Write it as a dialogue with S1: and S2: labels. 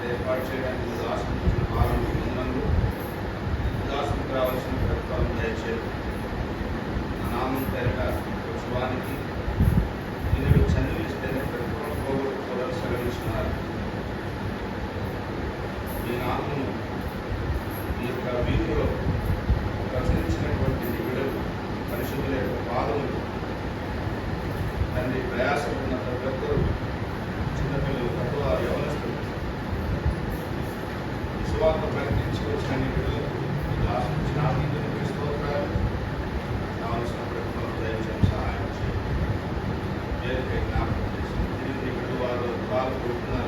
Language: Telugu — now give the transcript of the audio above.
S1: ఏర్పాటు చేయడానికి దాసుకు పాలన పొందినందు దాసుకు రావాల్సిన ప్రతిఫలం దయచేది. ఆ నామం పేరిట ఉత్సవానికి నిన్ను చదివిస్తేనే ప్రతిఫలం పోగొట్టుకోవాలని సెలవిస్తున్నారు. ఈ నామము ఈ యొక్క వీధిలో ప్రచురించినటువంటి నిబిడలు పరిశుద్ధుల యొక్క పాదములు తండ్రి ప్రయాసపడిన ప్రతి ఒక్కరూ చిన్నపిల్లలు పెద్దవారు యవనస్తులు సువార్త ప్రకటించి వచ్చిన నిబిడలకు ఆశించిన ఆత్మీయులకు స్తోత్రాలు కావలసిన ప్రతిఫలం దయచేసి సహాయం చేయండి. వేదికై జ్ఞాపకం చేసి తిరిగి నిబిడు వారు పాల్గొంటున్నారు.